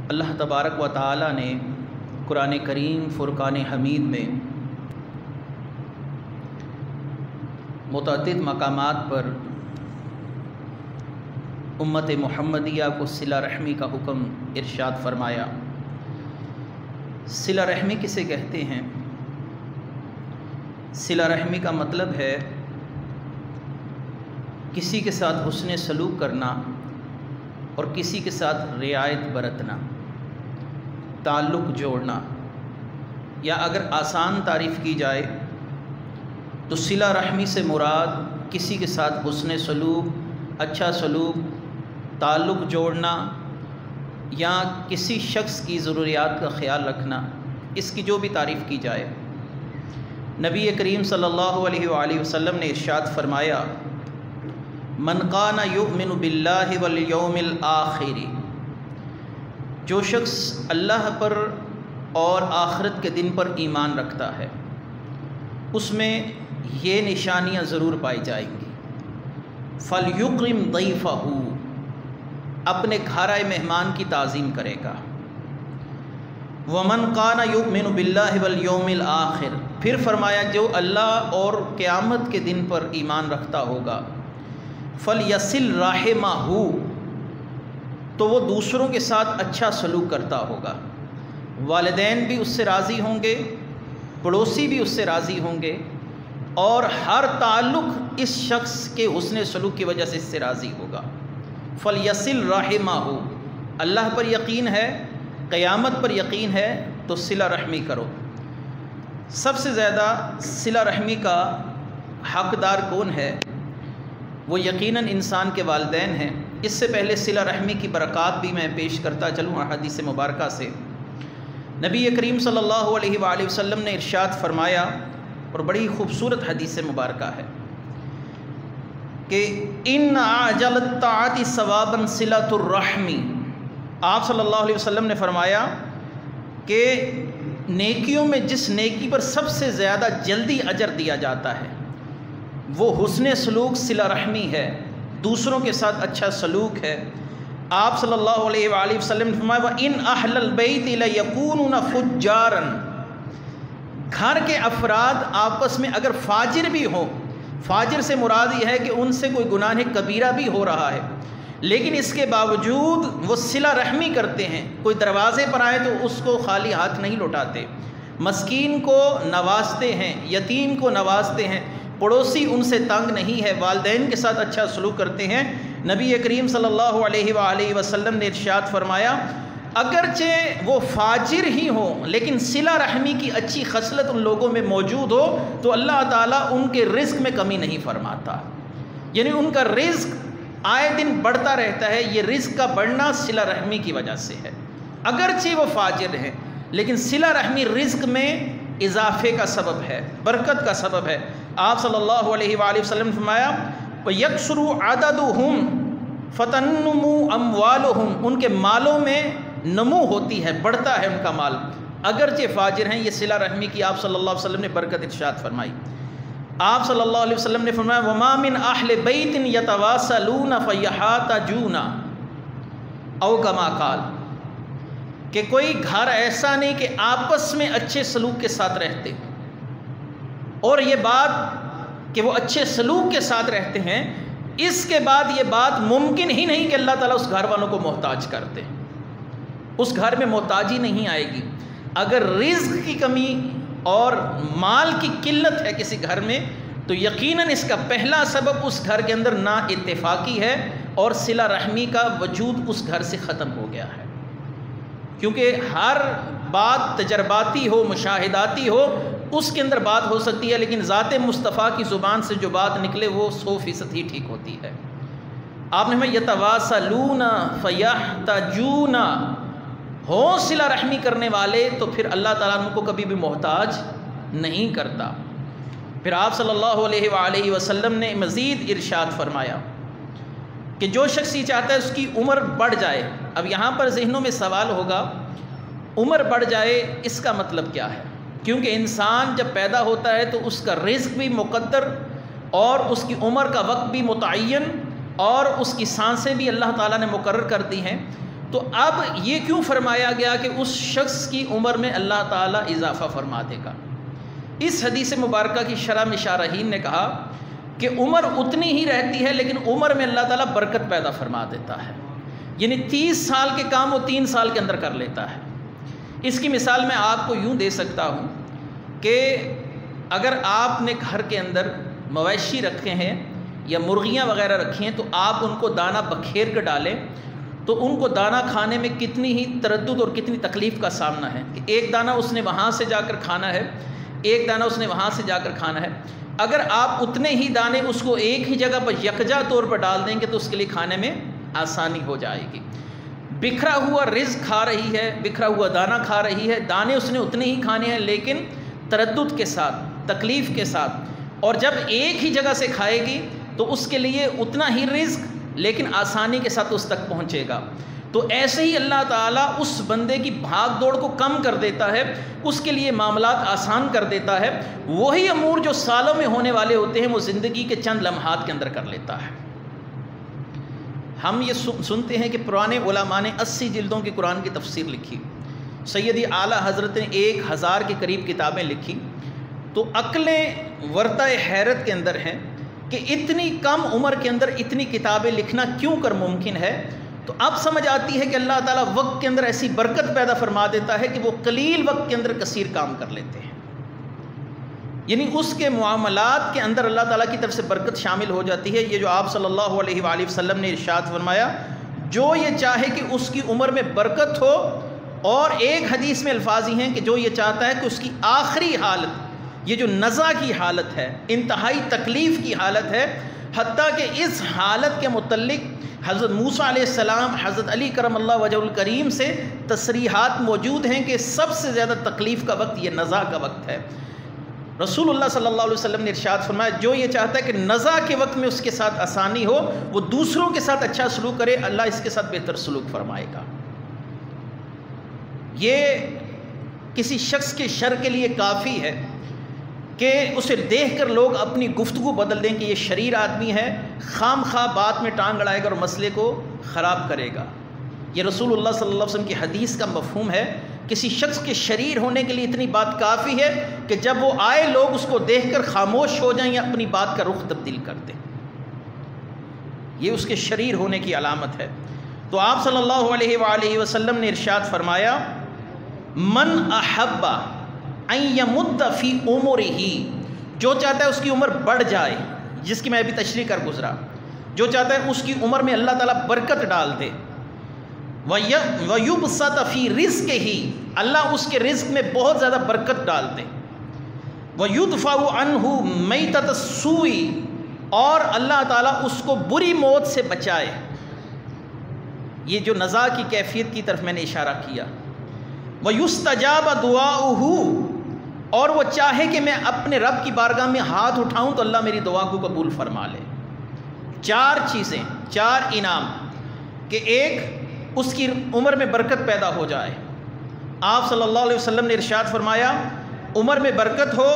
اللہ تبارک و تعالی نے قرآن کریم فرقان حمید میں متعدد مقامات پر امت محمدیہ کو صلہ رحمی کا حکم ارشاد فرمایا۔ صلہ رحمی کسے کہتے ہیں؟ صلہ رحمی کا مطلب ہے کسی کے ساتھ حسن سلوک کرنا اور کسی کے ساتھ رعایت برتنا، تعلق جوڑنا، یا اگر آسان تعریف کی جائے تو صلہ رحمی سے مراد کسی کے ساتھ حسن سلوک، اچھا سلوک، تعلق جوڑنا یا کسی شخص کی ضروریات کا خیال رکھنا، اس کی جو بھی تعریف کی جائے۔ نبی کریم صلی اللہ علیہ وآلہ وسلم نے ارشاد فرمایا، من کان یؤمن باللہ والیوم الآخر، جو شخص اللہ پر اور آخرت کے دن پر ایمان رکھتا ہے اس میں یہ نشانیاں ضرور پائی جائیں گی۔ فلیکرم ضیفہ، اپنے گھر مہمان کی تعظیم کرے گا۔ ومن کان یؤمن باللہ والیوم الآخر، پھر فرمایا جو اللہ اور قیامت کے دن پر ایمان رکھتا ہوگا، فلیصل رحمہ، تو وہ دوسروں کے ساتھ اچھا سلوک کرتا ہوگا۔ والدین بھی اس سے راضی ہوں گے، پڑوسی بھی اس سے راضی ہوں گے، اور ہر تعلق اس شخص کے حسن سلوک کی وجہ سے اس سے راضی ہوگا۔ فلیصل رحمہ، اللہ پر یقین ہے، قیامت پر یقین ہے تو صلہ رحمی کرو۔ سب سے زیادہ صلہ رحمی کا حقدار کون ہے؟ وہ یقیناً انسان کے والدین ہیں۔ اس سے پہلے صلہ رحمی کی برکات بھی میں پیش کرتا چلوں احادیث مبارکہ سے۔ نبی کریم صلی اللہ علیہ وآلہ وسلم نے ارشاد فرمایا، اور بڑی خوبصورت حدیث مبارکہ ہے، کہ ان اعجل الطاعات ثوابا صلۃ الرحم۔ آپ صلی اللہ علیہ وسلم نے فرمایا کہ نیکیوں میں جس نیکی پر سب سے زیادہ جلدی اجر دیا جاتا ہے وہ حسن سلوک، صلہ رحمی ہے، دوسروں کے ساتھ اچھا سلوک ہے۔ آپ صلی اللہ علیہ وآلہ وسلم نے فرمایا، وَإِنْ أَهْلَ الْبَيْتِ لَيَكُونُونَ فُجَّارًا، گھر کے افراد آپس میں اگر فاجر بھی ہوں، فاجر سے مراد یہ ہے کہ ان سے کوئی گناہ کبیرہ بھی ہو رہا ہے، لیکن اس کے باوجود وہ صلہ رحمی کرتے ہیں، کوئی دروازے پر آئے تو اس کو خالی ہاتھ نہیں لوٹاتے، مسکین کو نوازتے ہیں، یتیم کو نوازتے ہیں، پڑوسی ان سے تنگ نہیں ہے، والدین کے ساتھ اچھا سلوک کرتے ہیں۔ نبی کریم صلی اللہ علیہ وآلہ وسلم نے ارشاد فرمایا، اگرچہ وہ فاجر ہی ہوں لیکن صلہ رحمی کی اچھی خصلت ان لوگوں میں موجود ہو تو اللہ تعالیٰ ان کے رزق میں کمی نہیں فرماتا، یعنی ان کا رزق آئے دن بڑھتا رہتا ہے۔ یہ رزق کا بڑھنا صلہ رحمی کی وجہ سے ہے، اگرچہ وہ فاجر ہیں لیکن صلہ رحمی رزق میں اضافے کا سبب ہے، برکت کا سبب ہے۔ آپ صلی اللہ علیہ وآلہ وسلم نے فرمایا، وَيَكْثُرُ عَدَدُهُمْ فَتَنْمُو أَمْوَالُهُمْ، ان کے مالوں میں نمو ہوتی ہے، بڑھتا ہے ان کا مال، اگرچہ فاجر ہیں۔ یہ صلہ رحمی کی آپ صلی اللہ علیہ وسلم نے برکت ارشاد فرمائی۔ آپ صلی اللہ علیہ وسلم نے فرمایا، وَمَا مِنْ أَهْلِ بَيْتٍ يَتَوَاصَلُونَ فَيَحَاتَجُونَ، او کما قال، کہ کوئی گھر ایسا نہیں کہ آپس میں اچھے سلوک کے ساتھ رہتے، اور یہ بات کہ وہ اچھے سلوک کے ساتھ رہتے ہیں، اس کے بعد یہ بات ممکن ہی نہیں کہ اللہ تعالیٰ اس گھر والوں کو محتاج کرتے، اس گھر میں محتاجی نہیں آئے گی۔ اگر رزق کی کمی اور مال کی قلت ہے کسی گھر میں تو یقیناً اس کا پہلا سبب اس گھر کے اندر نا اتفاقی ہے اور صلہ رحمی کا وجود اس گھر سے ختم ہو گیا ہے، کیونکہ ہر بات تجرباتی ہو، مشاہداتی ہو، اس کے اندر بات ہو سکتی ہے، لیکن ذات مصطفیٰ کی زبان سے جو بات نکلے وہ 100% ہی ٹھیک ہوتی ہے۔ آپ نے ہمیں یتواصلون فیحتاجون، ہو صلہ رحمی کرنے والے تو پھر اللہ تعالیٰ ان کو کبھی بھی محتاج نہیں کرتا۔ پھر آپ صلی اللہ علیہ وآلہ وسلم نے مزید ارشاد فرمایا کہ جو شخص یہ چاہتا ہے اس کی عمر بڑھ جائے۔ اب یہاں پر ذہنوں میں سوال ہوگا، عمر بڑھ جائے اس کا مطلب کیا ہے؟ کیونکہ انسان جب پیدا ہوتا ہے تو اس کا رزق بھی مقدر اور اس کی عمر کا وقت بھی متعین اور اس کی سانسیں بھی اللہ تعالیٰ نے مقرر کر دی ہیں، تو اب یہ کیوں فرمایا گیا کہ اس شخص کی عمر میں اللہ تعالیٰ اضافہ فرما دے گا؟ اس حدیث مبارکہ کی شرح میں شارحین نے کہا کہ عمر اتنی ہی رہتی ہے لیکن عمر میں اللہ تعالیٰ برکت پیدا فرما دیتا ہے، یعنی 30 سال کے کام وہ 3 سال کے اندر کر لیتا ہے۔ اس کی مثال میں آپ کو یوں دے سکتا ہوں کہ اگر آپ نے گھر کے اندر مویشی رکھے ہیں یا مرغیاں وغیرہ رکھی ہیں تو آپ ان کو دانہ بکھیر کر ڈالیں تو ان کو دانہ کھانے میں کتنی ہی تردد اور کتنی تکلیف کا سامنا ہے کہ ایک دانہ اس نے وہاں سے جا کر کھانا ہے، ایک دانہ اس نے وہاں سے جا کر کھانا ہے۔ اگر آپ اتنے ہی دانے اس کو ایک ہی جگہ پر یکجا طور پر ڈال دیں گے تو اس کے لیے کھانے میں آسانی ہو جائے گی۔ بکھرا ہوا رزق کھا رہی ہے، بکھرا ہوا دانہ کھا رہی ہے، دانے اس نے اتنے ہی کھانے ہیں لیکن تردد کے ساتھ، تکلیف کے ساتھ، اور جب ایک ہی جگہ سے کھائے گی تو اس کے لیے اتنا ہی رزق لیکن آسانی کے ساتھ اس تک پہنچے گا۔ تو ایسے ہی اللہ تعالیٰ اس بندے کی بھاگ دوڑ کو کم کر دیتا ہے، اس کے لیے معاملات آسان کر دیتا ہے، وہی امور جو سالوں میں ہونے والے ہوتے ہیں وہ زندگی کے چند لمحات کے اندر کر لیتا ہے۔ ہم یہ سنتے ہیں کہ پرانے علماء نے 80 جلدوں کی قرآن کی تفسیر لکھی، سیدی اعلیٰ حضرت نے 1000 کے قریب کتابیں لکھی، تو عقلیں ورطہ حیرت کے اندر ہیں کہ اتنی کم عمر کے اندر اتنی کتابیں لکھنا کیوں کر ممکن ہے؟ تو اب سمجھ آتی ہے کہ اللہ تعالیٰ وقت کے اندر ایسی برکت پیدا فرما دیتا ہے کہ وہ قلیل وقت کے اندر کثیر کام کر لیتے ہیں، یعنی اس کے معاملات کے اندر اللہ تعالیٰ کی طرف سے برکت شامل ہو جاتی ہے۔ یہ جو آپ صلی اللہ علیہ وآلہ وسلم نے ارشاد فرمایا، جو یہ چاہے کہ اس کی عمر میں برکت ہو، اور ایک حدیث میں الفاظ ہی ہیں کہ جو یہ چاہتا ہے کہ اس کی آخری حالت، یہ جو نزع کی حالت ہے، انتہائی تکلیف کی حالت ہے، حتیٰ کہ اس حالت کے متعلق حضرت موسیٰ علیہ السلام، حضرت علی کرم اللہ وجہ الکریم سے تصریحات موجود ہیں کہ سب سے زیادہ تکلیف کا وقت یہ نزع کا وقت ہے۔ رسول اللہ صلی اللہ علیہ وسلم نے ارشاد فرمایا، جو یہ چاہتا ہے کہ نزع کے وقت میں اس کے ساتھ آسانی ہو، وہ دوسروں کے ساتھ اچھا سلوک کرے، اللہ اس کے ساتھ بہتر سلوک فرمائے گا۔ یہ کسی شخص کے شر کے لیے کافی ہے کہ اسے دیکھ کر لوگ اپنی گفتگو بدل دیں کہ یہ شریر آدمی ہے، خام خواہ بات میں ٹانگ اڑائے گا اور مسئلے کو خراب کرے گا۔ یہ رسول اللہ صلی اللہ علیہ وسلم کی حدیث کا مفہوم ہے۔ کسی شخص کے شریر ہونے کے لیے اتنی بات کافی ہے کہ جب وہ آئے لوگ اس کو دیکھ کر خاموش ہو جائیں یا اپنی بات کا رخ تبدیل کر دیں، یہ اس کے شریر ہونے کی علامت ہے۔ تو آپ صلی اللہ علیہ وآلہ وسلم نے ارشاد فرمایا، من احب ان یمد فی عمرہ، جو چاہتا ہے اس کی عمر بڑھ جائے، جس کی میں ابھی تشریح کر گزرا، جو چاہتا ہے اس کی عمر میں اللہ تعالیٰ برکت ڈال دے، وَيُبْسَطَ فِي رِزْقِهِ، اللہ اس کے رزق میں بہت زیادہ برکت ڈال دے، وَيُدْفَعُ عَنْهُ مَيْتَةَ السُّوءِ، اور اللہ تعالیٰ اس کو بری موت سے بچائے۔ یہ جو نزع کی کیفیت کی طرف میں نے اشارہ کیا، وَيُسْتَجَابَ دُعَاؤُهُ، اور وہ چاہے کہ میں اپنے رب کی بارگاہ میں ہاتھ اٹھاؤں تو اللہ میری دعا کو قبول فرما لے۔ 4 چیزیں، 4 انعام، کہ ایک اس کی عمر میں برکت پیدا ہو جائے۔ آپ صلی اللہ علیہ وسلم نے ارشاد فرمایا، عمر میں برکت ہو،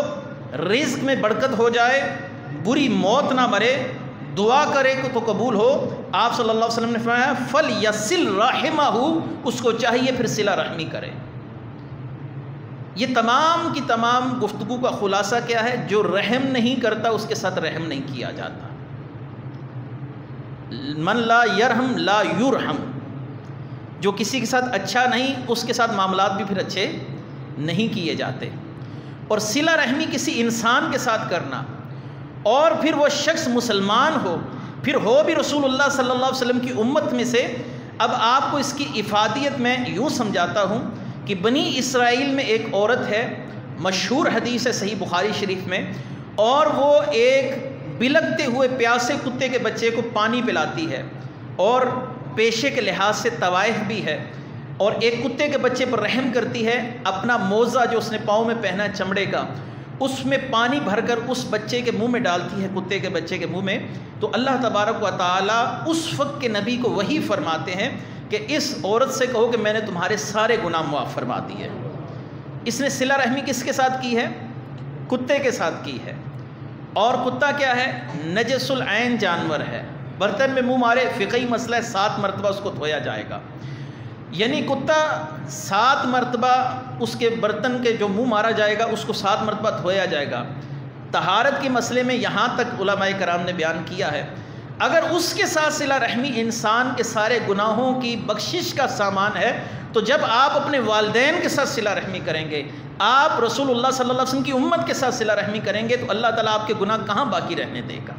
رزق میں برکت ہو جائے، بری موت نہ مرے، دعا کرے تو قبول ہو۔ آپ صلی اللہ علیہ وسلم نے فرمایا، فَلْيَصِلْ رَحِمَهُ، اس کو چاہیے پھر صلہ رحمی کرے۔ یہ تمام کی تمام گفتگو کا خلاصہ کیا ہے؟ جو رحم نہیں کرتا اس کے ساتھ رحم نہیں کیا جاتا۔ من لا یرحم لا یرحم، جو کسی کے ساتھ اچھا نہیں اس کے ساتھ معاملات بھی پھر اچھے نہیں کیے جاتے۔ اور صلہ رحمی کسی انسان کے ساتھ کرنا، اور پھر وہ شخص مسلمان ہو، پھر ہو بھی رسول اللہ صلی اللہ علیہ وسلم کی امت میں سے۔ اب آپ کو اس کی افادیت میں یوں سمجھاتا ہوں کہ بنی اسرائیل میں ایک عورت ہے، مشہور حدیث ہے صحیح بخاری شریف میں، اور وہ ایک بلکتے ہوئے پیاسے کتے کے بچے کو پانی پلاتی ہے، اور پیشے کے لحاظ سے طوائف بھی ہے، اور ایک کتے کے بچے پر رحم کرتی ہے، اپنا موزہ جو اس نے پاؤں میں پہنا ہے چمڑے کا، اس میں پانی بھر کر اس بچے کے منہ میں ڈالتی ہے، کتے کے بچے کے منہ میں۔ تو اللہ تبارک و تعالیٰ اس وقت کے نبی کو وحی فرماتے ہیں کہ اس عورت سے کہو کہ میں نے تمہارے سارے گناہ معاف فرما دیے۔ اس نے صلہ رحمی کس کے ساتھ کی ہے؟ کتے کے ساتھ کی ہے۔ اور کتا کیا ہے؟ نجس العین جانور ہے، برتن میں منہ مارے فقہی مسئلہ ہے، 7 مرتبہ اس کو دھویا جائے گا۔ یعنی کتا 7 مرتبہ اس کے برتن کے جو منہ مارا جائے گا اس کو 7 مرتبہ دھویا جائے گا۔ طہارت کے مسئلے میں یہاں تک علماء کرام نے بیان کیا ہے۔ اگر اس کے ساتھ صلہ رحمی انسان کے سارے گناہوں کی بخشش کا سامان ہے تو جب آپ اپنے والدین کے ساتھ صلہ رحمی کریں گے، آپ رسول اللہ صلی اللہ علیہ وسلم کی امت کے ساتھ صلہ رحمی کریں گے تو اللہ تعالیٰ آپ کے گناہ کہاں باقی رہنے دے گا؟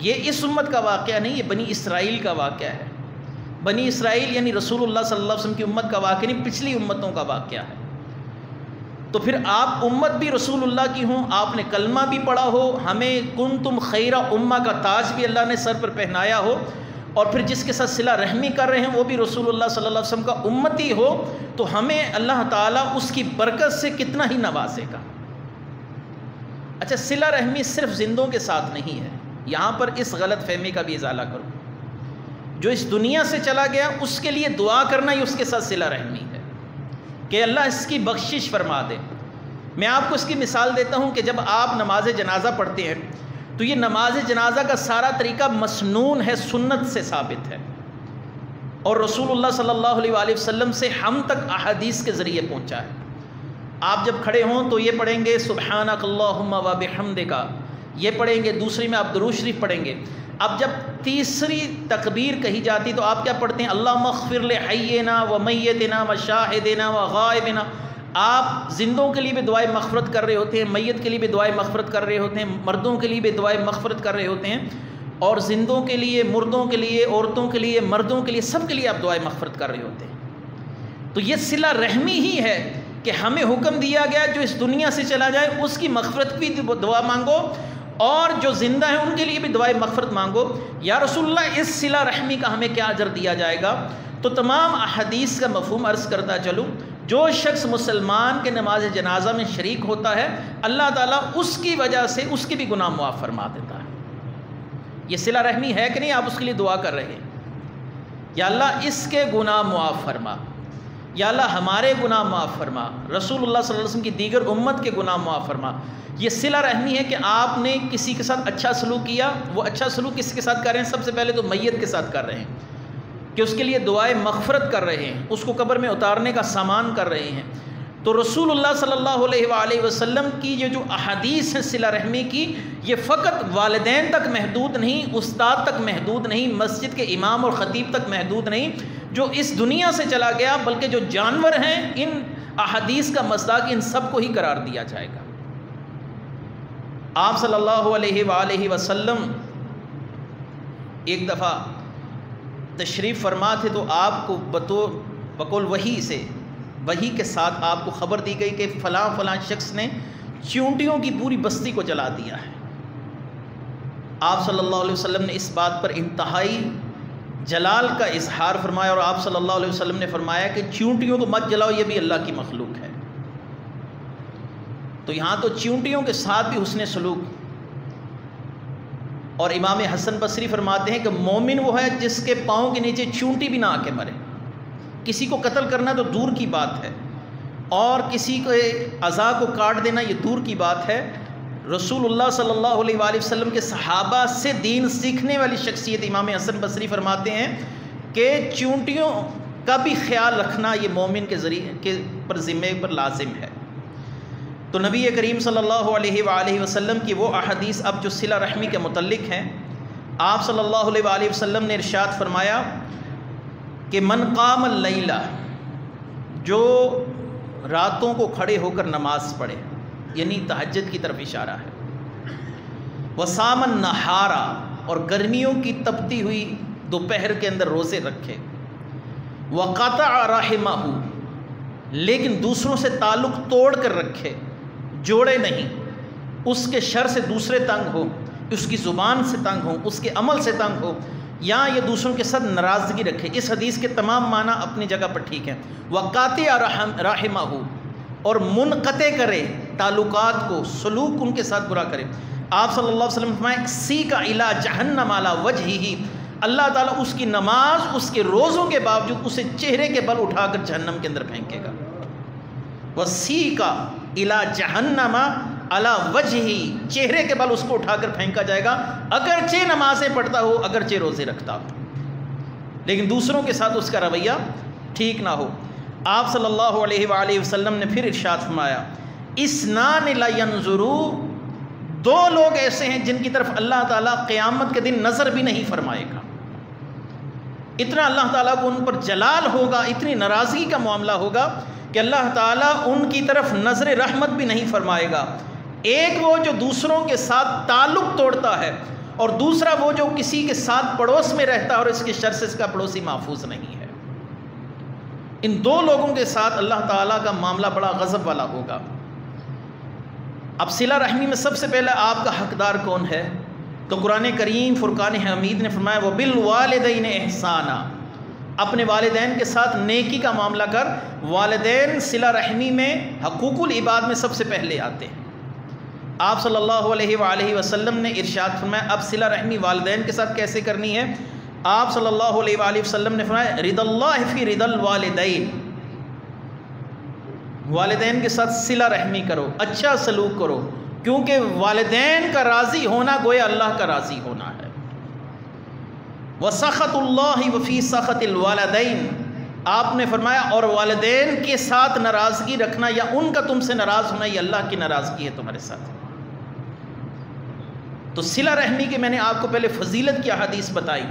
یہ اس امت کا واقعہ نہیں، یہ بنی اسرائیل کا واقعہ ہے۔ بنی اسرائیل یعنی رسول اللہ صلی اللہ علیہ وسلم کی امت کا واقعہ نہیں، پچھلی امتوں کا واقعہ ہے۔ تو پھر آپ امت بھی رسول اللہ کی ہوں، آپ نے کلمہ بھی پڑھا ہو، ہمیں کنتم خیر امہ کا تاج بھی اللہ نے سر پر پہنایا ہو، اور پھر جس کے ساتھ صلہ رحمی کر رہے ہیں وہ بھی رسول اللہ صلی اللہ علیہ وسلم کا امتی ہو، تو ہمیں اللہ تعالیٰ اس کی برکت سے کتنا ہی نوازے گا۔ اچھا، صلہ رحمی صرف زندوں کے ساتھ نہیں ہے، یہاں پر اس غلط فہمی کا بھی ازالہ کروں۔ جو اس دنیا سے چلا گیا اس کے لیے دعا کرنا ہی اس کے ساتھ صلہ رحمی ہے کہ اللہ اس کی بخشش فرما دے۔ میں آپ کو اس کی مثال دیتا ہوں کہ جب آپ نماز جنازہ پڑھتے ہیں تو یہ نماز جنازہ کا سارا طریقہ مسنون ہے، سنت سے ثابت ہے، اور رسول اللہ صلی اللہ علیہ وآلہ وسلم سے ہم تک احادیث کے ذریعے پہنچا ہے۔ آپ جب کھڑے ہوں تو یہ پڑھیں گے سبحانک اللہم و بحمدک، یہ پڑھیں گے، دوسری میں آپ درود شریف پڑھیں گے۔ اب جب تیسری تکبیر کہی جاتی تو آپ کیا پڑھتے ہیں؟ اللہم اغفر لحینا و میتنا و شاہدنا و غائبنا۔ آپ زندوں کے لیے بھی دعائے مغفرت کر رہے ہوتے ہیں، میت کے لیے بھی دعائے مغفرت کر رہے ہوتے ہیں، مردوں کے لیے بھی دعائے مغفرت کر رہے ہوتے ہیں، اور زندوں کے لیے، مردوں کے لیے، عورتوں کے لیے، مردوں کے لیے، سب کے لیے آپ دعائے مغفرت کر رہے ہوتے ہیں۔ تو یہ صلہ رحمی ہی ہے کہ ہمیں حکم دیا گیا جو اس دنیا سے چلا جائے اس کی مغفرت بھی دعا مانگو، اور جو زندہ ہیں ان کے لیے بھی دعائے مغفرت مانگو۔ یا رسول اللہ اس صلہ رحمی کا ہمیں کیا اجر دیا جائے گا؟ تو تمام احادیث کا مفہوم عرض کرتا چلوں، جو شخص مسلمان کے نماز جنازہ میں شریک ہوتا ہے اللہ تعالیٰ اس کی وجہ سے اس کے بھی گناہ معاف فرما دیتا ہے۔ یہ صلہ رحمی ہے کہ نہیں؟ آپ اس کے لیے دعا کر رہے ہیں، یا اللہ اس کے گناہ معاف فرما، یا اللہ ہمارے گناہ معاف فرما، رسول اللہ صلی اللہ علیہ وسلم کی دیگر امت کے گناہ معاف فرما۔ یہ صلہ رحمی ہے کہ آپ نے کسی کے ساتھ اچھا سلوک کیا، وہ اچھا سلوک کس کے ساتھ کر رہے ہیں؟ سب سے پہلے تو میت کے ساتھ کر رہے ہیں کہ اس کے لیے دعائے مغفرت کر رہے ہیں، اس کو قبر میں اتارنے کا سامان کر رہے ہیں۔ تو رسول اللہ صلی اللہ علیہ وآلہ وسلم کی یہ جو احادیث ہیں صلہ رحمی کی، یہ فقط والدین تک محدود نہیں، استاد تک محدود نہیں، مسجد کے امام اور خطیب تک محدود نہیں، جو اس دنیا سے چلا گیا، بلکہ جو جانور ہیں ان احادیث کا مصداق ان سب کو ہی قرار دیا جائے گا۔ آپ صلی اللہ علیہ وآلہ وسلم ایک دفعہ تشریف فرما تھے تو آپ کو بقول وحی سے، وحی کے ساتھ آپ کو خبر دی گئی کہ فلاں فلاں شخص نے چیونٹیوں کی پوری بستی کو جلا دیا ہے۔ آپ صلی اللہ علیہ وسلم نے اس بات پر انتہائی جلال کا اظہار فرمایا، اور آپ صلی اللہ علیہ وسلم نے فرمایا کہ چیونٹیوں کو مت جلاؤ، یہ بھی اللہ کی مخلوق ہے۔ تو یہاں تو چیونٹیوں کے ساتھ بھی حسن سلوک۔ اور امام حسن بصری فرماتے ہیں کہ مومن وہ ہے جس کے پاؤں کے نیچے چونٹی بھی نہ آ کے مرے۔ کسی کو قتل کرنا تو دور کی بات ہے، اور کسی کو اعضاء کو کاٹ دینا یہ دور کی بات ہے۔ رسول اللہ صلی اللہ علیہ وآلہ وسلم کے صحابہ سے دین سیکھنے والی شخصیت امام حسن بصری فرماتے ہیں کہ چونٹیوں کا بھی خیال رکھنا یہ مومن کے ذریعے کے پر ذمے پر لازم ہے۔ تو نبی کریم صلی اللہ علیہ وآلہ وسلم کی وہ احادیث اب جو صلہ رحمی کے متعلق ہیں، آپ صلی اللہ علیہ وآلہ وسلم نے ارشاد فرمایا کہ من قام اللیل، جو راتوں کو کھڑے ہو کر نماز پڑھے، یعنی تہجد کی طرف اشارہ ہے، وصام النہار، اور گرمیوں کی تپتی ہوئی دوپہر کے اندر روزے رکھے، وقطع رحمہ، لیکن دوسروں سے تعلق توڑ کر رکھے، جوڑے نہیں، اس کے شر سے دوسرے تنگ ہو، اس کی زبان سے تنگ ہو، اس کے عمل سے تنگ ہو، یا یہ دوسروں کے ساتھ ناراضگی رکھے۔ اس حدیث کے تمام معنی اپنی جگہ پر ٹھیک ہیں۔ وقاطع رحمہ، اور منقطع کرے تعلقات کو، سلوک ان کے ساتھ برا کرے۔ آپ صلی اللہ علیہ وسلم فرمائے سیک الی جہنم علی وجہہ، اللہ تعالیٰ اس کی نماز، اس کے روزوں کے باوجود اسے چہرے کے بل اٹھا کر جہنم کے اندر پھینکے گا۔ وسیک الی جہنم علی وجہہ، چہرے کے بل اس کو اٹھا کر پھینکا جائے گا، اگرچہ نمازیں پڑھتا ہو، اگرچہ روزے رکھتا ہو۔ لیکن دوسروں کے ساتھ اس کا رویہ ٹھیک نہ ہو۔ آپ صلی اللہ علیہ وآلہ وسلم نے پھر ارشاد فرمایا اثنان لا ینظروا، دو لوگ ایسے ہیں جن کی طرف اللہ تعالیٰ قیامت کے دن نظر بھی نہیں فرمائے گا۔ اتنا اللہ تعالیٰ کو ان پر جلال ہوگا، اتنی ناراضگی کا معاملہ ہوگا کہ اللہ تعالیٰ ان کی طرف نظر رحمت بھی نہیں فرمائے گا۔ ایک وہ جو دوسروں کے ساتھ تعلق توڑتا ہے، اور دوسرا وہ جو کسی کے ساتھ پڑوس میں رہتا ہے اور اس کے شر سے اس کا پڑوسی محفوظ نہیں ہے۔ ان دو لوگوں کے ساتھ اللہ تعالیٰ کا معاملہ بڑا غضب والا ہوگا۔ اب صلہ رحمی میں سب سے پہلے آپ کا حقدار کون ہے؟ تو قرآن کریم فرقان حمید نے فرمایا وَبِالْوَالِدَيْنِ إِحْسَانًا، اپنے والدین کے ساتھ نیکی کا معاملہ کر۔ والدین صلہ رحمی میں حقوق العباد میں سب سے پہلے آتے ہیں۔ آپ صلی اللہ علیہ وآلہ وسلم نے ارشاد فرمایا اب صلہ رحمی والدین کے ساتھ کیسے کرنی ہے؟ آپ صلی اللہ علیہ وآلہ وسلم نے فرمایا رضا اللہ فی رضا الوالدین، والدین کے ساتھ صلہ رحمی کرو، اچھا سلوک کرو، کیونکہ والدین کا راضی ہونا گویا اللہ کا راضی ہونا ہے۔ وَسَخَطُ اللَّهِ وَفِي سَخَطِ الْوَالِدَيْنِ، آپ نے فرمایا اور والدین کے ساتھ ناراضگی رکھنا یا ان کا تم سے ناراض ہونا یہ اللہ کی ناراضگی ہے تمہارے ساتھ۔ تو صلہ رحمی کے میں نے آپ کو پہلے فضیلت کی احادیث بتائی،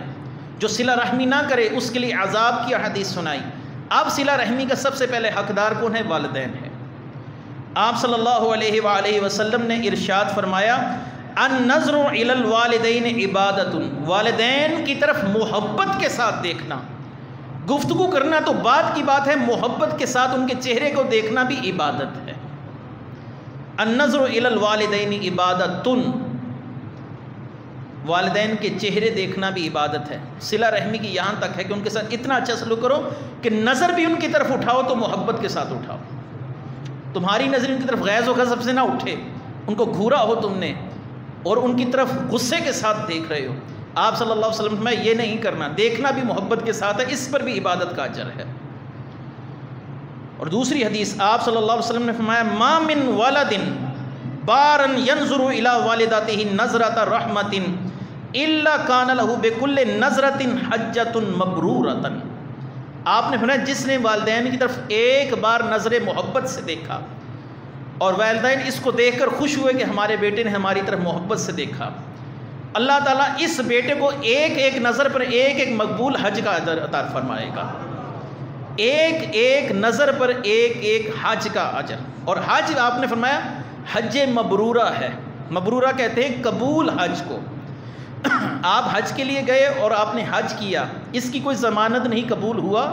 جو صلہ رحمی نہ کرے اس کے لیے عذاب کی احادیث سنائی۔ اب صلہ رحمی کا سب سے پہلے حقدار کون ہے؟ والدین ہے۔ آپ صلی اللہ علیہ وآلہ وسلم نے ارشاد فرمایا النظر الی الوالدین عبادت، والدین کی طرف محبت کے ساتھ دیکھنا، گفتگو کرنا تو بات کی بات ہے، محبت کے ساتھ ان کے چہرے کو دیکھنا بھی عبادت ہے۔ النظر الی الوالدین عبادت، والدین کے چہرے دیکھنا بھی عبادت ہے۔ صلہ رحمی کی یہاں تک ہے کہ ان کے ساتھ اتنا اچھا سلوک کرو کہ نظر بھی ان کی طرف اٹھاؤ تو محبت کے ساتھ اٹھاؤ، تمہاری نظر ان کی طرف غیظ و غضب سے نہ اٹھے، ان کو گھورا ہو تم نے اور ان کی طرف غصے کے ساتھ دیکھ رہے ہو۔ آپ صلی اللہ علیہ وسلم میں یہ نہیں کرنا، دیکھنا بھی محبت کے ساتھ ہے، اس پر بھی عبادت کا اجر ہے۔ اور دوسری حدیث آپ صلی اللہ علیہ وسلم نے فرمایا ما من ولد بارا ينظر الى والدته نظرة رحمة الا كان له بكل نظرة حجة مبرورة، آپ نے فرمایا جس نے والدین کی طرف ایک بار نظر محبت سے دیکھا اور والدین اس کو دیکھ کر خوش ہوئے کہ ہمارے بیٹے نے ہماری طرف محبت سے دیکھا، اللہ تعالیٰ اس بیٹے کو ایک ایک نظر پر ایک ایک مقبول حج کا اجر عطا فرمائے گا، ایک ایک نظر پر ایک ایک حج کا اجر۔ اور حج آپ نے فرمایا حج مبرورہ ہے، مبرورہ کہتے ہیں قبول حج کو۔ آپ حج کے لیے گئے اور آپ نے حج کیا، اس کی کوئی ضمانت نہیں قبول ہوا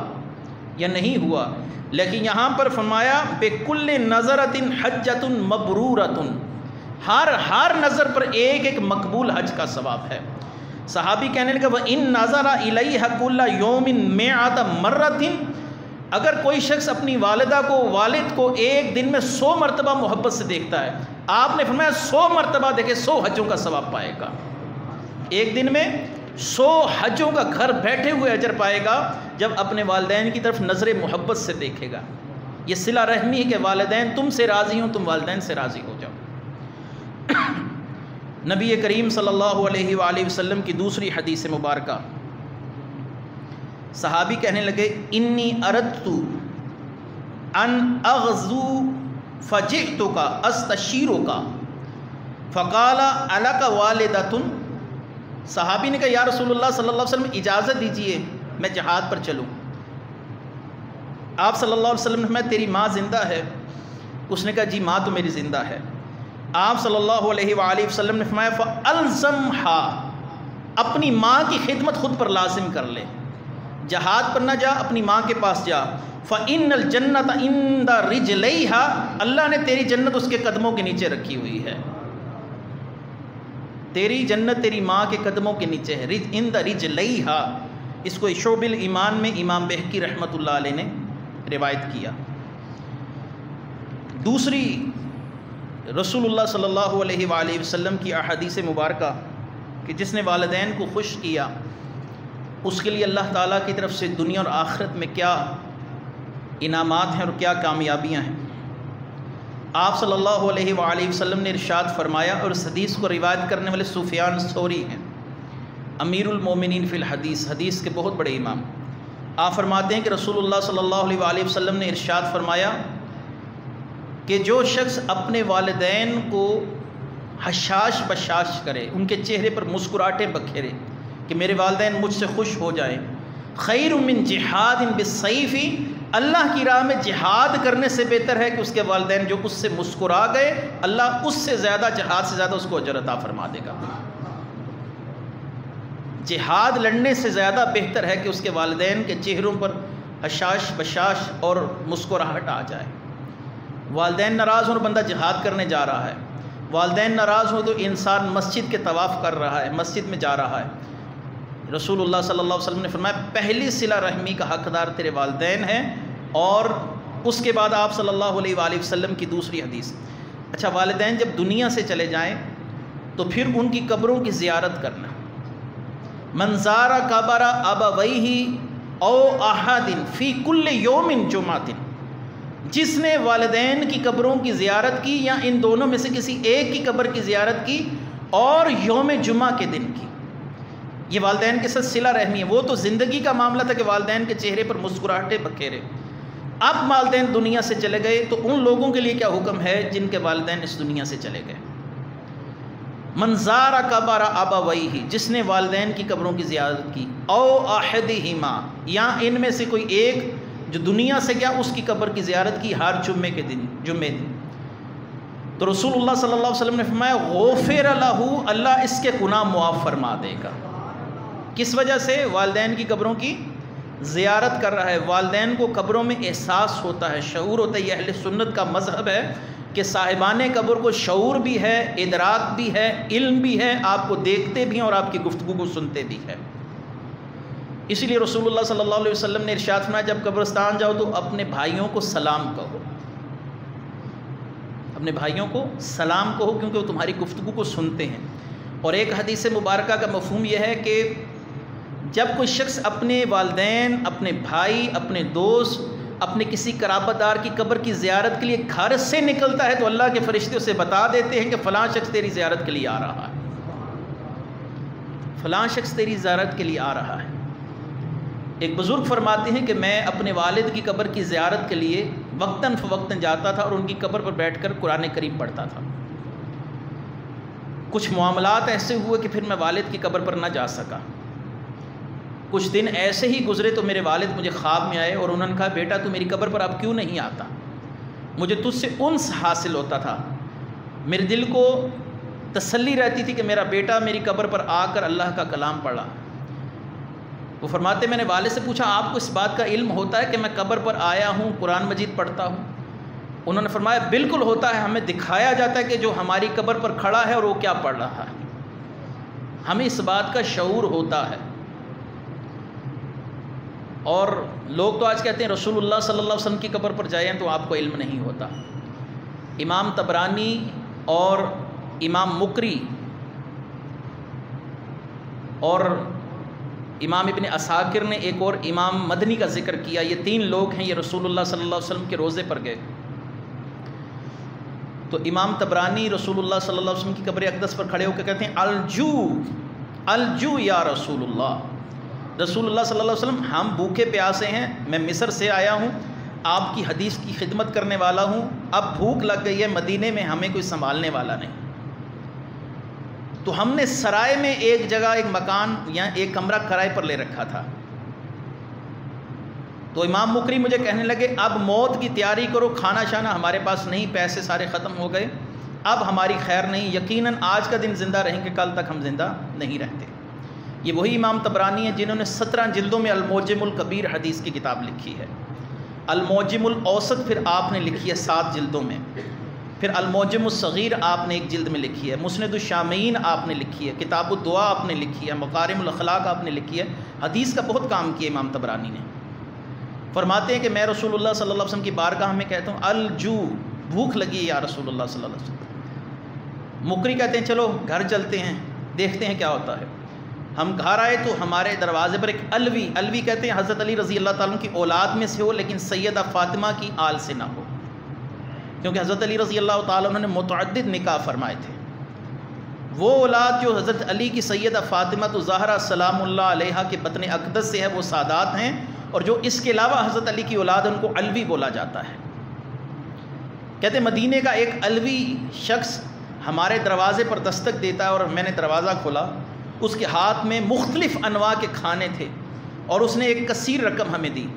یا نہیں ہوا، لیکن یہاں پر فرمایا بِكُلِّ نَظَرَةٍ حَجَّةٌ مَبْرُورَةٌ، ہر نظر پر ایک ایک مقبول حج کا ثواب ہے۔ صحابی کہنے لگا وَإِن نَظَرَ إِلَيْهَا كُلَّ يَوْمٍ مِعَةَ مَرَّةٍ، اگر کوئی شخص اپنی والدہ کو والد کو ایک دن میں 100 مرتبہ محبت سے دیکھتا ہے، آپ نے فرمایا 100 مرتبہ دیکھے 100 حجوں کا ثواب پائے گا، ایک دن میں 100 حجوں کا گھر بیٹھے ہوئے اجر پائے گا جب اپنے والدین کی طرف نظر محبت سے دیکھے گا۔ یہ صلہ رحمی ہے کہ والدین تم سے راضی ہوں، تم والدین سے راضی ہو جاؤ۔ نبی کریم صلی اللہ علیہ وآلہ وسلم کی دوسری حدیث مبارکہ، صحابی کہنے لگے انی اردت ان اغزو فجئتک استشیرک فقال الک والدۃ، صحابی نے کہا یا رسول اللہ صلی اللہ علیہ وسلم اجازت دیجئے میں جہاد پر چلوں۔ آپ صلی اللہ علیہ وسلم نے فرمایا تیری ماں زندہ ہے؟ اس نے کہا جی ماں تو میری زندہ ہے۔ آپ صلی اللہ علیہ وآلہ وسلم نے فرمایا فَأَلْزَمْهَا، اپنی ماں کی خدمت خود پر لازم کر لے، جہاد پر نہ جا، اپنی ماں کے پاس جا۔ فَإِنَّ الْجَنَّةَ عِنْدَ رِجْلَيْهَا، اللہ نے تیری جنت اس کے قدموں کے نیچے رکھی ہوئی ہے، تیری جنت تیری ماں کے قدموں کے نیچے ہے، عِنْدَ رِجْلَيْهَا۔ اس کو شعب الایمان میں امام بہقی رحمۃ اللہ علیہ نے روایت کیا۔ دوسری رسول اللہ صلی اللہ علیہ وآلہ وسلم کی احادیث مبارکہ کہ جس نے والدین کو خوش کیا اس کے لیے اللہ تعالیٰ کی طرف سے دنیا اور آخرت میں کیا انعامات ہیں اور کیا کامیابیاں ہیں۔ آپ صلی اللہ علیہ وآلہ وسلم نے ارشاد فرمایا، اور اس حدیث کو روایت کرنے والے سفیان ثوری ہیں، امیر المومنین فی الحدیث، حدیث کے بہت بڑے امام، آپ فرماتے ہیں کہ رسول اللہ صلی اللہ علیہ وآلہ وسلم نے ارشاد فرمایا کہ جو شخص اپنے والدین کو حشاش بشاش کرے، ان کے چہرے پر مسکراہٹیں بکھیرے کہ میرے والدین مجھ سے خوش ہو جائیں، خیر من جہاد بالسیف، اللہ کی راہ میں جہاد کرنے سے بہتر ہے کہ اس کے والدین جو اس سے مسکرا گئے، اللہ اس سے زیادہ، جہاد سے زیادہ اس کو اجر عطا فرما دے گا۔ جہاد لڑنے سے زیادہ بہتر ہے کہ اس کے والدین کے چہروں پر حشاش بشاش اور مسکراہٹ آ جائے۔ والدین ناراض ہوں اور بندہ جہاد کرنے جا رہا ہے، والدین ناراض ہوں تو انسان مسجد کے طواف کر رہا ہے، مسجد میں جا رہا ہے۔ رسول اللہ صلی اللہ علیہ وسلم نے فرمایا پہلی صلہ رحمی کا حقدار تیرے والدین ہیں، اور اس کے بعد آپ صلی اللہ علیہ وآلہ وسلم کی دوسری حدیث۔ اچھا، والدین جب دنیا سے چلے جائیں تو پھر ان کی قبروں کی زیارت کرنا۔ من زار قبر ابویہ او احد فی کل یوم جمعۃ، جس نے والدین کی قبروں کی زیارت کی یا ان دونوں میں سے کسی ایک کی قبر کی زیارت کی اور یوم جمعہ کے دن کی، یہ والدین کے ساتھ صلہ رحمی ہے۔ وہ تو زندگی کا معاملہ تھا کہ والدین کے چہرے پر مسکراہٹیں بکھیرے، اب والدین دنیا سے چلے گئے تو ان لوگوں کے لیے کیا حکم ہے جن کے والدین اس دنیا سے چلے گئے۔ من زار قبر ابویہ، جس نے والدین کی قبروں کی زیارت کی، او احدہما، یا ان میں سے کوئی ایک جو دنیا سے گیا اس کی قبر کی زیارت کی ہر جمعے کے دن، جمعے دن، تو رسول اللہ صلی اللہ علیہ وسلم نے فرمایا غفر لہ، اللہ اس کے گناہ معاف فرما دے گا۔ کس وجہ سے؟ والدین کی قبروں کی زیارت کر رہا ہے، والدین کو قبروں میں احساس ہوتا ہے، شعور ہوتا ہے۔ یہ اہل سنت کا مذہب ہے کہ صاحبان قبر کو شعور بھی ہے، ادراک بھی ہے، علم بھی ہے، آپ کو دیکھتے بھی ہیں اور آپ کی گفتگو کو سنتے بھی ہیں۔ اسی لیے رسول اللہ صلی اللہ علیہ وسلم نے ارشاد فرمایا جب قبرستان جاؤ تو اپنے بھائیوں کو سلام کہو، اپنے بھائیوں کو سلام کہو، کیونکہ وہ تمہاری گفتگو کو سنتے ہیں۔ اور ایک حدیث مبارکہ کا مفہوم یہ ہے کہ جب کوئی شخص اپنے والدین، اپنے بھائی، اپنے دوست، اپنے کسی قرابت دار کی قبر کی زیارت کے لیے گھر سے نکلتا ہے تو اللہ کے فرشتے اسے بتا دیتے ہیں کہ فلاں شخص تیری زیارت کے لیے آ رہا ہے، فلاں شخص تیری زیارت کے لیے آ رہا ہے۔ ایک بزرگ فرماتے ہیں کہ میں اپنے والد کی قبر کی زیارت کے لیے وقتاً فوقتاً جاتا تھا اور ان کی قبر پر بیٹھ کر قرآن کریم پڑھتا تھا۔ کچھ معاملات ایسے ہوئے کہ پھر میں والد کی قبر پر نہ جا سکا۔ کچھ دن ایسے ہی گزرے تو میرے والد مجھے خواب میں آئے اور انہوں نے کہا بیٹا تو میری قبر پر اب کیوں نہیں آتا؟ مجھے تجھ سے انس حاصل ہوتا تھا، میرے دل کو تسلی رہتی تھی کہ میرا بیٹا میری قبر پر آ کر اللہ کا کلام پڑھا۔ وہ فرماتے میں نے والد سے پوچھا آپ کو اس بات کا علم ہوتا ہے کہ میں قبر پر آیا ہوں، قرآن مجید پڑھتا ہوں؟ انہوں نے فرمایا بالکل ہوتا ہے، ہمیں دکھایا جاتا ہے کہ جو ہماری قبر پر کھڑا ہے اور وہ کیا پڑھ رہا ہے، ہمیں اس بات کا شعور ہوتا ہے۔ اور لوگ تو آج کہتے ہیں رسول اللہ صلی اللہ علیہ وسلم کی قبر پر جائیں تو آپ کو علم نہیں ہوتا۔ امام طبرانی اور امام مقری اور امام ابن عساکر نے ایک اور امام مدنی کا ذکر کیا، یہ تین لوگ ہیں، یہ رسول اللہ صلی اللہ علیہ وسلم کے روزے پر گئے۔ تو امام طبرانی رسول اللہ صلی اللہ علیہ وسلم کی قبر اقدس پر کھڑے ہو کے کہتے ہیں الجو الجو یا رسول اللہ، رسول اللہ صلی اللہ علیہ وسلم ہم بھوکے پیاسے ہیں، میں مصر سے آیا ہوں، آپ کی حدیث کی خدمت کرنے والا ہوں، اب بھوک لگ گئی ہے، مدینے میں ہمیں کوئی سنبھالنے والا نہیں، تو ہم نے سرائے میں ایک جگہ ایک مکان یا ایک کمرہ کرائے پر لے رکھا تھا۔ تو امام مقری مجھے کہنے لگے اب موت کی تیاری کرو، کھانا شانا ہمارے پاس نہیں، پیسے سارے ختم ہو گئے، اب ہماری خیر نہیں، یقیناً آج کا دن زندہ رہیں گے، کل تک ہم زندہ نہیں رہتے۔ یہ وہی امام طبرانی ہیں جنہوں نے 17 جلدوں میں الموجم الکبیر حدیث کی کتاب لکھی ہے، الموجم الاوسط پھر آپ نے لکھی ہے 7 جلدوں میں، پھر الموجم الصغیر آپ نے 1 جلد میں لکھی ہے، مسند الشامعین آپ نے لکھی ہے، کتاب الدعا آپ نے لکھی ہے، مکارم الاخلاق آپ نے لکھی ہے، حدیث کا بہت کام کیا امام طبرانی نے۔ فرماتے ہیں کہ میں رسول اللہ صلی اللہ علیہ وسلم کی بارگاہ میں کہتا ہوں الجو، بھوک لگی ہے یا رسول اللہ صلی اللہ علیہ وسلم۔ مقری کہتے ہیں چلو گھر چلتے ہیں دیکھتے ہیں کیا ہوتا ہے۔ ہم گھر آئے تو ہمارے دروازے پر ایک الوی کہتے ہیں حضرت علی رضی اللہ تعالیٰ عنہ کی اولاد میں سے ہو لیکن سیدہ فاطمہ کی آل سے نہ ہو، کیونکہ حضرت علی رضی اللہ تعالیٰ عنہ نے متعدد نکاح فرمائے تھے، وہ اولاد جو حضرت علی کی سیدہ فاطمہ الزہرا سلام اللہ علیہا کے بطن اقدس سے ہے وہ سادات ہیں، اور جو اس کے علاوہ حضرت علی کی اولاد ان کو علوی بولا جاتا ہے۔ کہتے ہیں مدینے کا ایک علوی شخص ہمارے دروازے پر دستک دیتا ہے، اور میں نے دروازہ کھولا، اس کے ہاتھ میں مختلف انواع کے کھانے تھے اور اس نے ایک کثیر رقم ہمیں دی۔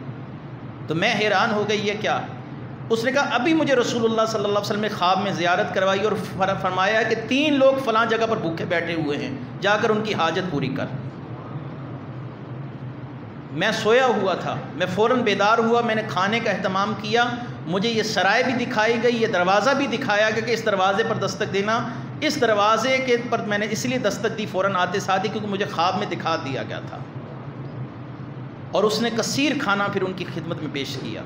تو میں حیران ہو گئی، یہ کیا؟ اس نے کہا ابھی مجھے رسول اللہ صلی اللہ علیہ وسلم نے خواب میں زیارت کروائی اور فرمایا کہ 3 لوگ فلاں جگہ پر بھوکے بیٹھے ہوئے ہیں، جا کر ان کی حاجت پوری کر۔ میں سویا ہوا تھا، میں فوراً بیدار ہوا، میں نے کھانے کا اہتمام کیا، مجھے یہ سرائے بھی دکھائی گئی، یہ دروازہ بھی دکھایا گیا کہ اس دروازے پر دستک دینا۔ اس دروازے کے پر میں نے اس لیے دستک دی فوراً آتے ساتھ ہی کیونکہ مجھے خواب میں دکھا دیا گیا تھا، اور اس نے کثیر کھانا پھر ان کی خدمت میں پیش کیا۔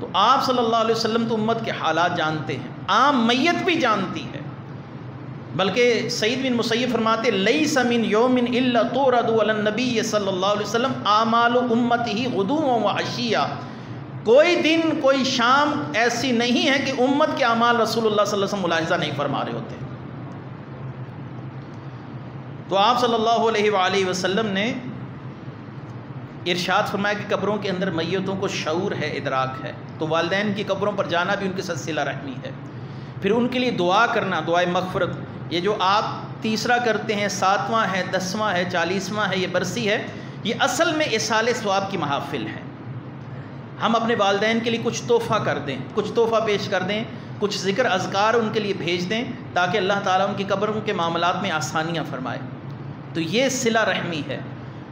تو آپ صلی اللہ علیہ وسلم تو امت کے حالات جانتے ہیں، عام میت بھی جانتی ہے، بلکہ سعید بن مسیب فرماتے لیس من یوم الا تورد علی النبی صلی اللہ علیہ وسلم اعمال امتہ غدوا وعشیا، کوئی دن کوئی شام ایسی نہیں ہے کہ امت کے اعمال رسول اللہ صلی اللہ علیہ وسلم ملاحظہ نہیں فرما رہے ہوتے۔ تو آپ صلی اللہ علیہ وآلہ وسلم نے ارشاد فرمایا کہ قبروں کے اندر میتوں کو شعور ہے، ادراک ہے، تو والدین کی قبروں پر جانا بھی ان کے ساتھ صلہ رحمی ہے۔ پھر ان کے لیے دعا کرنا، دعائے مغفرت، یہ جو آپ تیسرا کرتے ہیں، 7واں ہے، 10واں ہے، 40واں ہے، یہ برسی ہے، یہ اصل میں اصال ثواب کی محافل ہے۔ ہم اپنے والدین کے لیے کچھ تحفہ کر دیں، کچھ تحفہ پیش کر دیں، کچھ ذکر اذکار ان کے لیے بھیج دیں تاکہ اللہ تعالیٰ ان کی قبروں کے معاملات میں آسانیاں فرمائے، تو یہ صلہ رحمی ہے۔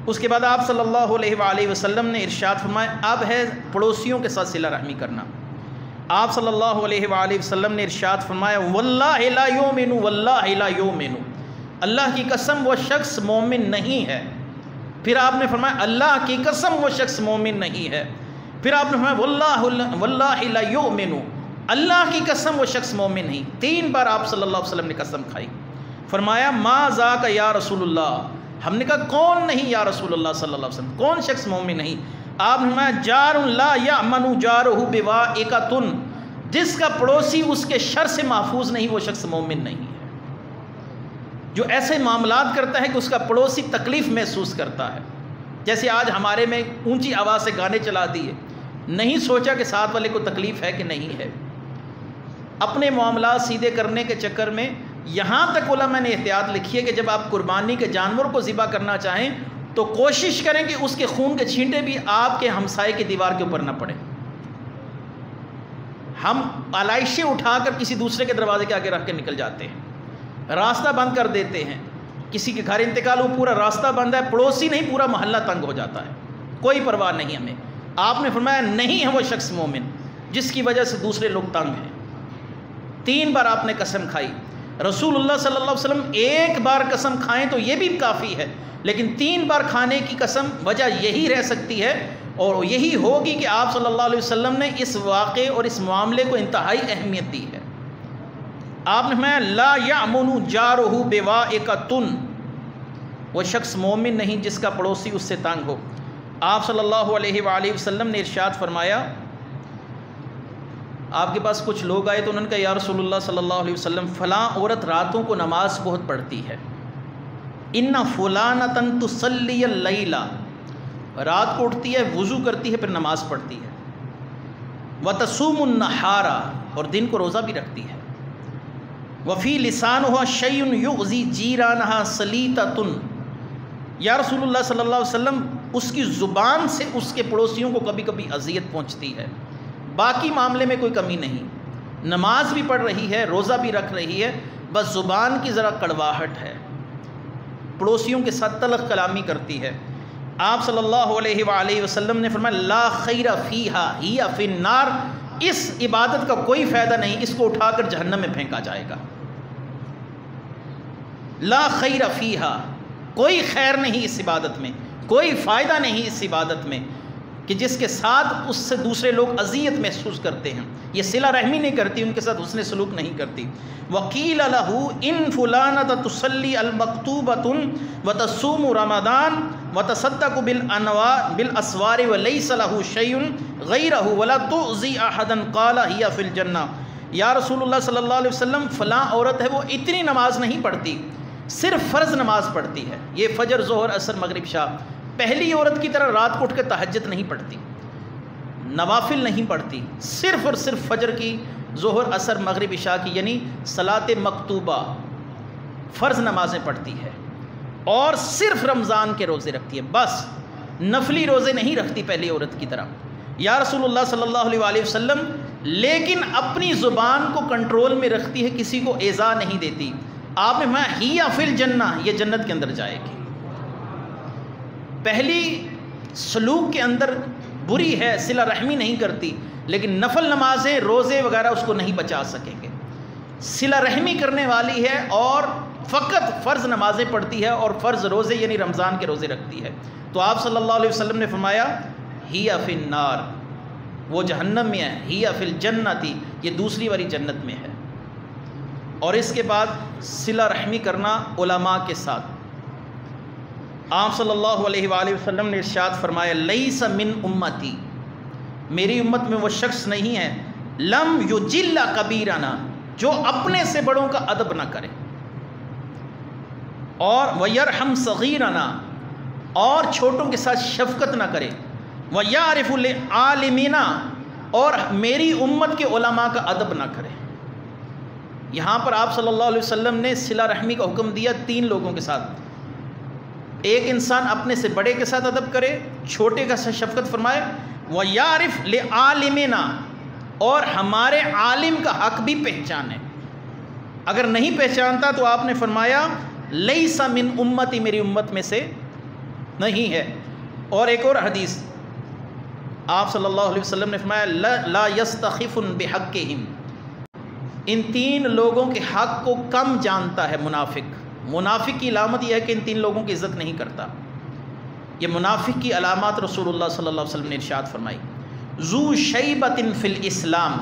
اس کے بعد آپ صلی اللہ علیہ وآلہ وسلم نے ارشاد فرمایا اب ہے پڑوسیوں کے ساتھ صلہ رحمی کرنا۔ آپ صلی اللہ علیہ وآلہ وسلم نے ارشاد فرمایا واللہ لا یؤمن واللہ لا یؤمن، اللہ کی قسم وہ شخص مومن نہیں ہے۔ پھر آپ نے فرمایا اللہ کی قسم وہ شخص مومن نہیں ہے۔ پھر آپ نے فرمایا واللہ لا یؤمن، اللہ کی قسم وہ شخص مومن نہیں۔ 3 بار آپ صلی اللہ علیہ وسلم نے قسم کھائی۔ فرمایا ما ذاک یا رسول اللہ، ہم نے کہا کون نہیں یا رسول اللہ صلی اللہ علیہ وسلم، کون شخص مومن نہیں؟ آپ نے فرمایا جار لا یأمن جارہ بوائقۃ، جس کا پڑوسی اس کے شر سے محفوظ نہیں وہ شخص مومن نہیں ہے۔ جو ایسے معاملات کرتا ہے کہ اس کا پڑوسی تکلیف محسوس کرتا ہے، جیسے آج ہمارے میں اونچی آواز سے گانے چلا دیے، نہیں سوچا کہ ساتھ والے کو تکلیف ہے کہ نہیں ہے۔ اپنے معاملات سیدھے کرنے کے چکر میں یہاں تک علماء نے احتیاط لکھی ہے کہ جب آپ قربانی کے جانور کو ذبح کرنا چاہیں تو کوشش کریں کہ اس کے خون کے چھینٹے بھی آپ کے ہمسائے کی دیوار کے اوپر نہ پڑیں۔ ہم علائشیں اٹھا کر کسی دوسرے کے دروازے کے آگے رکھ کے نکل جاتے ہیں، راستہ بند کر دیتے ہیں، کسی کے گھر انتقال ہو پورا راستہ بند ہے، پڑوسی نہیں پورا محلہ تنگ ہو جاتا ہے، کوئی پرواہ نہیں ہمیں۔ آپ نے فرمایا نہیں ہے وہ شخص مومن جس کی وجہ سے دوسرے لوگ تنگ ہیں۔ 3 بار آپ نے قسم کھائی۔ رسول اللہ صلی اللہ علیہ وسلم 1 بار قسم کھائیں تو یہ بھی کافی ہے، لیکن 3 بار کھانے کی قسم وجہ یہی رہ سکتی ہے اور یہی ہوگی کہ آپ صلی اللہ علیہ وسلم نے اس واقعے اور اس معاملے کو انتہائی اہمیت دی ہے۔ آپ نے فرمایا لا یأمن جارہ بوائقۃ، وہ شخص مومن نہیں جس کا پڑوسی اس سے تنگ ہو۔ آپ صلی اللہ علیہ وآلہ وسلم نے ارشاد فرمایا آپ کے پاس کچھ لوگ آئے تو انہوں نے کہا یا رسول اللہ صلی اللہ علیہ وسلم فلاں عورت راتوں کو نماز بہت پڑھتی ہے، ان فلانۃ تصلی اللیل، رات کو اٹھتی ہے، وضو کرتی ہے، پھر نماز پڑھتی ہے، وتصوم النہار، اور دن کو روزہ بھی رکھتی ہے، وفی لسانها شیء یؤذی جیرانها صلیتۃ، یا رسول اللہ صلی اللہ علیہ وسلم اس کی زبان سے اس کے پڑوسیوں کو کبھی کبھی اذیت پہنچتی ہے، باقی معاملے میں کوئی کمی نہیں، نماز بھی پڑھ رہی ہے، روزہ بھی رکھ رہی ہے، بس زبان کی ذرا کڑواہٹ ہے، پڑوسیوں کے ساتھ تلخ کلامی کرتی ہے۔ آپ صلی اللہ علیہ وآلہ وسلم نے فرمایا لا خیر فیہا ہی فی النار، اس عبادت کا کوئی فائدہ نہیں، اس کو اٹھا کر جہنم میں پھینکا جائے گا۔ لا خیر فیہا، کوئی خیر نہیں اس عبادت میں، کوئی فائدہ نہیں اس عبادت میں کہ جس کے ساتھ اس سے دوسرے لوگ اذیت محسوس کرتے ہیں، یہ صلہ رحمی نہیں کرتی، ان کے ساتھ حسن سلوک نہیں کرتی۔ وقیل لہ ان فلانۃ تصلی المکتوبۃ وتصوم رمضان وتصدق بالاسوار ولیس لہ شیء غیرہ ولا تؤذی احدا قال ہی فی الجنہ، یا رسول اللہ صلی اللہ علیہ وسلم فلاں عورت ہے وہ اتنی نماز نہیں پڑھتی، صرف فرض نماز پڑھتی ہے، یہ فجر ظہر عصر مغرب شام، پہلی عورت کی طرح رات کو اٹھ کے تہجد نہیں پڑھتی، نوافل نہیں پڑھتی، صرف اور صرف فجر کی، ظہر عصر مغرب عشاء کی یعنی صلاۃ مکتوبہ فرض نمازیں پڑھتی ہے، اور صرف رمضان کے روزے رکھتی ہے، بس نفلی روزے نہیں رکھتی پہلی عورت کی طرح۔ یا رسول اللہ صلی اللہ علیہ وآلہ وسلم لیکن اپنی زبان کو کنٹرول میں رکھتی ہے، کسی کو ایذا نہیں دیتی۔ آپ نے فرمایا ہی فی الجنہ، یہ جنت کے اندر جائے گی۔ پہلی سلوک کے اندر بری ہے، صلہ رحمی نہیں کرتی، لیکن نفل نمازیں روزے وغیرہ اس کو نہیں بچا سکیں گے۔ صلہ رحمی کرنے والی ہے اور فقط فرض نمازیں پڑھتی ہے اور فرض روزے یعنی رمضان کے روزے رکھتی ہے، تو آپ صلی اللہ علیہ وسلم نے فرمایا ہی فی النار، وہ جہنم میں ہے، ہی فی الجنتی، یہ دوسری والی جنت میں ہے۔ اور اس کے بعد صلہ رحمی کرنا علماء کے ساتھ، آپ صلی اللہ علیہ وآلہ وسلم نے ارشاد فرمایا لیس من امتی، میری امت میں وہ شخص نہیں ہے لم یجل کبیرنا، جو اپنے سے بڑوں کا ادب نہ کرے، اور ویرحم صغیرنا، اور چھوٹوں کے ساتھ شفقت نہ کرے، ویعرف لعالمنا، اور میری امت کے علماء کا ادب نہ کرے۔ یہاں پر آپ صلی اللہ علیہ وسلم نے صلہ رحمی کا حکم دیا تین لوگوں کے ساتھ، ایک انسان اپنے سے بڑے کے ساتھ ادب کرے، چھوٹے کا ساتھ شفقت فرمائے، وَيَعْرِفْ لِعَالِمِنَا، اور ہمارے عالم کا حق بھی پہچانے، اگر نہیں پہچانتا تو آپ نے فرمایا لَيْسَ مِنْ أُمَّتِي، میری امت میں سے نہیں ہے۔ اور ایک اور حدیث آپ صلی اللہ علیہ وسلم نے فرمایا لَا يَسْتَخِفٌ بِحَقِّهِمْ، ان تین لوگوں کے حق کو کم جانتا ہے منافق۔ منافق کی علامت یہ ہے کہ ان تین لوگوں کی عزت نہیں کرتا، یہ منافق کی علامات رسول اللہ صلی اللہ علیہ وسلم نے ارشاد فرمائی۔ ذو شیبۃ فی الاسلام،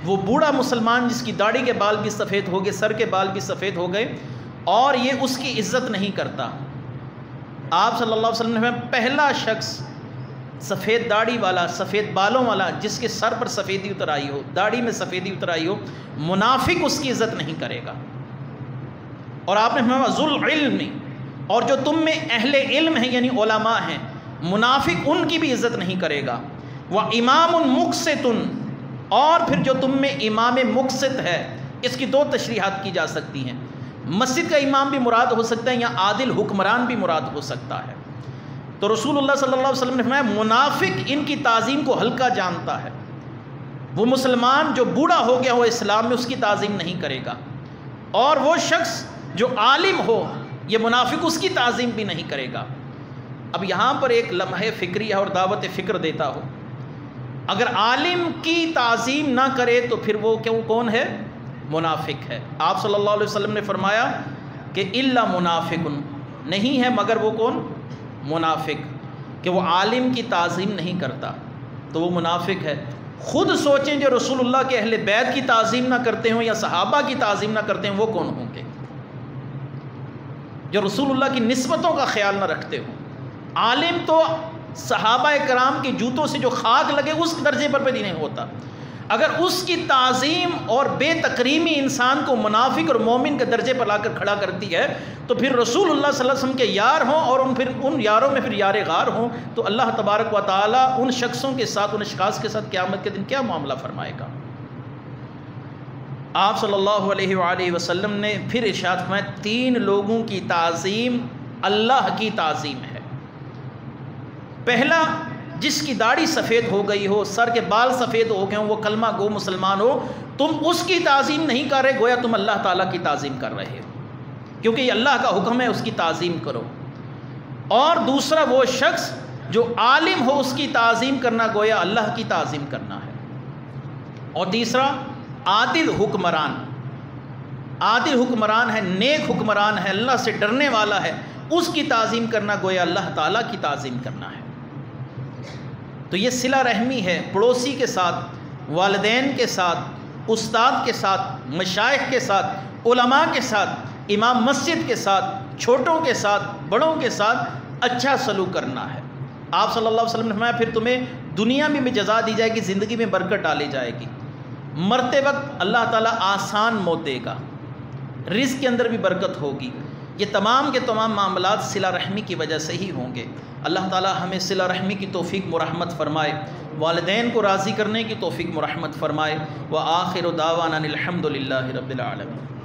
وہ بوڑھا مسلمان جس کی داڑھی کے بال بھی سفید ہو گئے، سر کے بال بھی سفید ہو گئے، اور یہ اس کی عزت نہیں کرتا۔ آپ صلی اللہ علیہ وسلم نے فرمایا پہلا شخص سفید داڑھی والا، سفید بالوں والا، جس کے سر پر سفیدی اتر آئی ہو، داڑھی میں سفیدی اتر آئی ہو، منافق اس کی عزت نہیں کرے گا۔ اور آپ نے فرمایا ذو العلم، اور جو تم میں اہل علم ہیں یعنی علماء ہیں، منافق ان کی بھی عزت نہیں کرے گا۔ وامام مقسط، اور پھر جو تم میں امام مقسط ہے، اس کی دو تشریحات کی جا سکتی ہیں، مسجد کا امام بھی مراد ہو سکتا ہے یا عادل حکمران بھی مراد ہو سکتا ہے۔ تو رسول اللہ صلی اللہ علیہ وسلم نے فرمایا منافق ان کی تعظیم کو ہلکا جانتا ہے، وہ مسلمان جو بوڑھا ہو گیا ہو اسلام میں اس کی تعظیم نہیں کرے گا، اور وہ شخص جو عالم ہو یہ منافق اس کی تعظیم بھی نہیں کرے گا۔ اب یہاں پر ایک لمحہ فکری ہے اور دعوت فکر دیتا ہو، اگر عالم کی تعظیم نہ کرے تو پھر وہ کون ہے؟ منافق ہے۔ آپ صلی اللہ علیہ وسلم نے فرمایا کہ الا منافق، نہیں ہے مگر وہ کون؟ منافق، کہ وہ عالم کی تعظیم نہیں کرتا تو وہ منافق ہے۔ خود سوچیں جو رسول اللہ کے اہل بیت کی تعظیم نہ کرتے ہوں یا صحابہ کی تعظیم نہ کرتے ہوں وہ کون ہوں گے؟ جو رسول اللہ کی نسبتوں کا خیال نہ رکھتے ہوں۔ عالم تو صحابہ کرام کے جوتوں سے جو خاک لگے اس درجے پر بھی نہیں ہوتا، اگر اس کی تعظیم اور بے تکریمی انسان کو منافق اور مومن کے درجے پر لا کر کھڑا کرتی ہے تو پھر رسول اللہ صلی اللہ علیہ وسلم کے یار ہوں اور ان یاروں میں پھر یار غار ہوں تو اللہ تبارک و تعالیٰ ان شخصوں کے ساتھ، ان اشخاص کے ساتھ قیامت کے دن کیا معاملہ فرمائے گا۔ آپ صلی اللہ علیہ وآلہ وسلم نے پھر ارشاد فرمایا تین لوگوں کی تعظیم اللہ کی تعظیم ہے۔ پہلا، جس کی داڑھی سفید ہو گئی ہو، سر کے بال سفید ہو گئے ہوں، وہ کلمہ گو مسلمان ہو، تم اس کی تعظیم نہیں کر رہے، گویا تم اللہ تعالیٰ کی تعظیم کر رہے ہو، کیونکہ یہ اللہ کا حکم ہے اس کی تعظیم کرو۔ اور دوسرا، وہ شخص جو عالم ہو اس کی تعظیم کرنا گویا اللہ کی تعظیم کرنا ہے۔ اور تیسرا، عادل حکمران، عادل حکمران ہے، نیک حکمران ہے، اللہ سے ڈرنے والا ہے، اس کی تعظیم کرنا گویا اللہ تعالیٰ کی تعظیم کرنا ہے۔ تو یہ صلہ رحمی ہے پڑوسی کے ساتھ، والدین کے ساتھ، استاد کے ساتھ، مشائخ کے ساتھ، علماء کے ساتھ، امام مسجد کے ساتھ، چھوٹوں کے ساتھ، بڑوں کے ساتھ اچھا سلوک کرنا ہے۔ آپ صلی اللہ علیہ وسلم نے فرمایا پھر تمہیں دنیا میں بھی جزا دی جائے گی، زندگی میں برکت ڈالی جائے گی۔ مرتے وقت اللہ تعالیٰ آسان موت دے گا، رزق کے اندر بھی برکت ہوگی۔ یہ تمام کے تمام معاملات صلہ رحمی کی وجہ سے ہی ہوں گے۔ اللہ تعالیٰ ہمیں صلہ رحمی کی توفیق مرحمت فرمائے، والدین کو راضی کرنے کی توفیق مرحمت فرمائے۔ وآخر دعوانا الحمد للہ رب العالمین۔